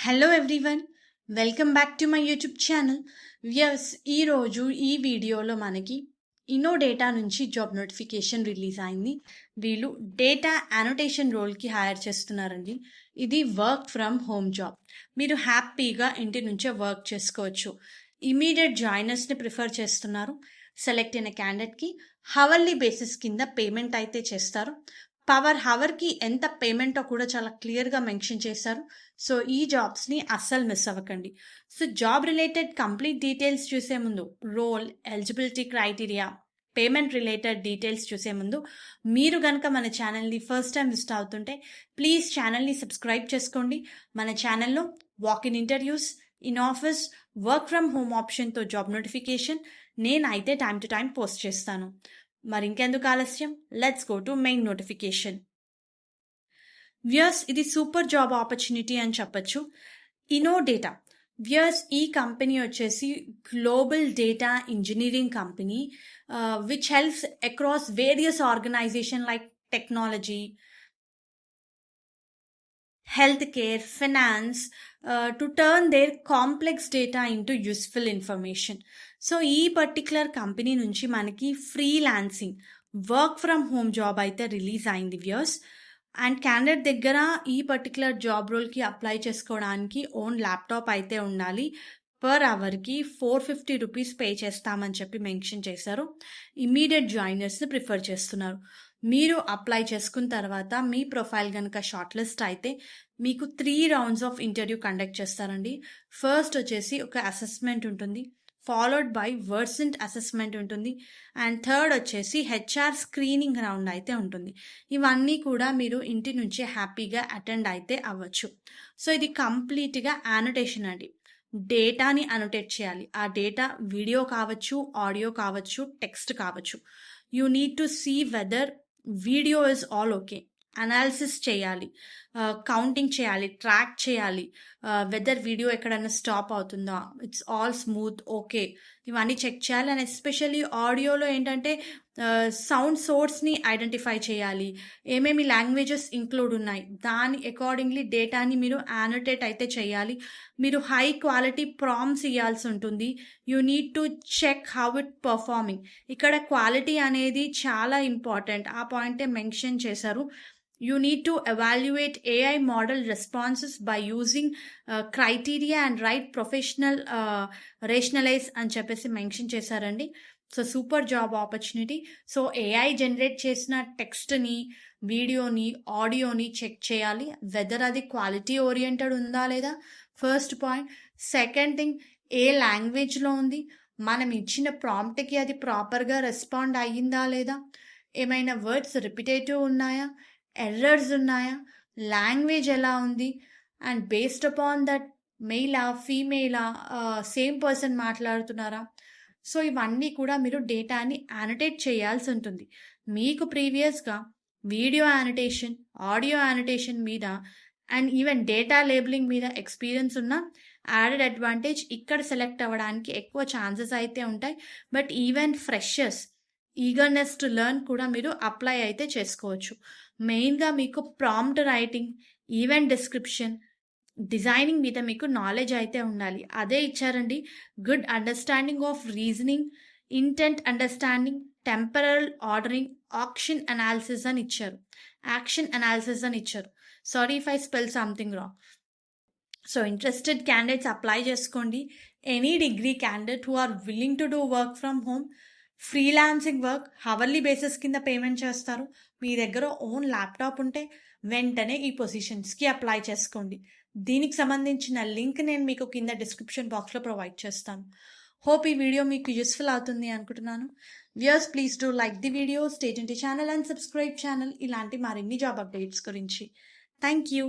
Hello everyone, welcome back to my YouTube channel. ఈరోజు ఈ వీడియోలో మనకి ఇన్నోడేటా నుంచి జాబ్ నోటిఫికేషన్ రిలీజ్ అయింది. వీళ్ళు డేటా అనోటేషన్ రోల్కి హైర్ చేస్తున్నారండి. ఇది వర్క్ ఫ్రమ్ హోమ్ జాబ్. మీరు హ్యాపీగా ఇంటి నుంచే వర్క్ చేసుకోవచ్చు. ఇమీడియట్ జాయినర్స్ని ప్రిఫర్ చేస్తున్నారు. సెలెక్ట్ అయిన క్యాండిడేట్కి హవర్లీ బేసిస్ కింద పేమెంట్ అయితే చేస్తారు. హవర్కి ఎంత పేమెంటో కూడా చాలా క్లియర్గా మెన్షన్ చేశారు. సో ఈ జాబ్స్ని అస్సలు మిస్ అవ్వకండి. So job related complete details చూసే ముందు, role, eligibility criteria, payment related details చూసే ముందు మీరు కనుక మన ఛానల్ని ఫస్ట్ టైం విజిట్ అవుతుంటే ప్లీజ్ ఛానల్ని సబ్స్క్రైబ్ చేసుకోండి. మన ఛానల్లో walk in interviews, in office, work from home ఆప్షన్తో జాబ్ నోటిఫికేషన్ నేనైతే టైం టు టైం పోస్ట్ చేస్తాను. మరి ఇంకెందుకు ఆలస్యం, let's go to main notification. ఇది సూపర్ జాబ్ ఆపర్చునిటీ అని చెప్పచ్చు. ఇన్నోడేటా ఈ కంపెనీ వచ్చేసి global data engineering company which helps across various organization like technology, healthcare, finance, to turn their complex data into useful information. So ఈ particular company నుంచి మనకి freelancing work from home job అయితే release అయింది viewers. And candidate దగ్గర ఈ particular job రోల్కి apply చేసుకోవడానికి own laptop అయితే ఉండాలి. పర్ అవర్కి 450 రూపీస్ పే చేస్తామని చెప్పి మెన్షన్ చేశారు. ఇమీడియట్ జాయినర్స్ని ప్రిఫర్ చేస్తున్నారు. మీరు అప్లై చేసుకున్న తర్వాత మీ ప్రొఫైల్ కనుక షార్ట్ లిస్ట్ అయితే మీకు 3 రౌండ్స్ ఆఫ్ ఇంటర్వ్యూ కండక్ట్ చేస్తారండి. ఫస్ట్ వచ్చేసి ఒక అసెస్మెంట్ ఉంటుంది, ఫాలోడ్ బై వర్సెంట్ అసెస్మెంట్ ఉంటుంది, అండ్ థర్డ్ వచ్చేసి హెచ్ఆర్ స్క్రీనింగ్ రౌండ్ అయితే ఉంటుంది. ఇవన్నీ కూడా మీరు ఇంటి నుంచి హ్యాపీగా అటెండ్ అయితే అవ్వచ్చు. సో ఇది కంప్లీట్గా యానోటేషన్ అండి. డేటాని అనోటేట్ చేయాలి. ఆ డేటా వీడియో కావచ్చు, ఆడియో కావచ్చు, టెక్స్ట్ కావచ్చు. You need to see whether video is all okay, analysis చేయాలి, కౌంటింగ్ చేయాలి, ట్రాక్ చేయాలి, వెదర్ వీడియో ఎక్కడైనా స్టాప్ అవుతుందా, ఇట్స్ ఆల్ స్మూత్ ఓకే, ఇవన్నీ చెక్ చేయాలి. అండ్ ఎస్పెషల్లీ ఆడియోలో ఏంటంటే సౌండ్ సోర్స్ని ఐడెంటిఫై చేయాలి, ఏమేమి లాంగ్వేజెస్ ఇంక్లూడ్ ఉన్నాయి, దాని అకార్డింగ్లీ డేటాని మీరు యానోటేట్ అయితే చేయాలి. మీరు హై క్వాలిటీ ప్రాంప్ట్స్ ఇవ్వాల్సి ఉంటుంది. You need to check how it performing. ఇక్కడ క్వాలిటీ అనేది చాలా ఇంపార్టెంట్, ఆ పాయింటే మెన్షన్ చేశారు. You need to evaluate AI model responses by using criteria and write professional rationalize అని చెప్పేసి మెన్షన్ చేశారండి. So super job opportunity. So AI generate చేసిన టెక్స్ట్ని, వీడియోని, ఆడియోని చెక్ చేయాలి, వెదర్ అది క్వాలిటీ ఓరియంటెడ్ ఉందా లేదా, ఫస్ట్ పాయింట్. సెకండ్ థింగ్, ఏ లాంగ్వేజ్లో ఉంది, మనం ఇచ్చిన ప్రాంప్ట్కి అది ప్రాపర్గా రెస్పాండ్ అయ్యిందా లేదా, ఏమైనా వర్డ్స్ రిపిటేటివ్ ఉన్నాయా, ఎర్రర్స్ ఉన్నాయా, లాంగ్వేజ్ ఎలా ఉంది, అండ్ బేస్డ్ అపాన్ దట్ మెయిలా, ఫీమేలా, సేమ్ పర్సన్ మాట్లాడుతున్నారా. సో ఇవన్నీ కూడా మీరు డేటాని యానోటేట్ చేయాల్సి ఉంటుంది. మీకు ప్రీవియస్గా వీడియో యానోటేషన్, ఆడియో యానోటేషన్ మీద అండ్ ఈవెన్ డేటా లేబులింగ్ మీద ఎక్స్పీరియన్స్ ఉన్న యాడెడ్ అడ్వాంటేజ్. ఇక్కడ సెలెక్ట్ అవ్వడానికి ఎక్కువ ఛాన్సెస్ అయితే ఉంటాయి. But even freshers eagerness to learn కూడా మీరు అప్లై అయితే చేసుకోవచ్చు. మెయిన్గా మీకు prompt writing, event description, designing మీద మీకు నాలెడ్జ్ అయితే ఉండాలి. అదే ఇచ్చారండి. Good understanding of reasoning, intent understanding, temporal ordering, action analysis అని ఇచ్చారు. Sorry if I spell something wrong. So interested candidates apply చేసుకోండి. Any degree candidate who are willing to do work from home, freelancing work, hourly basis కింద payment చేస్తారు. మీ దగ్గర own laptop ఉంటే వెంటనే ఈ పొజిషన్స్కి అప్లై చేసుకోండి. దీనికి సంబంధించిన లింక్ నేను మీకు కింద డిస్క్రిప్షన్ బాక్స్లో ప్రొవైడ్ చేస్తాను. హోప్ ఈ వీడియో మీకు యూస్ఫుల్ అవుతుంది అనుకుంటున్నాను. Viewers, please do like the video, stay tuned to channel and subscribe channel ఇలాంటి మరిన్ని జాబ్ అప్డేట్స్ గురించి. Thank you.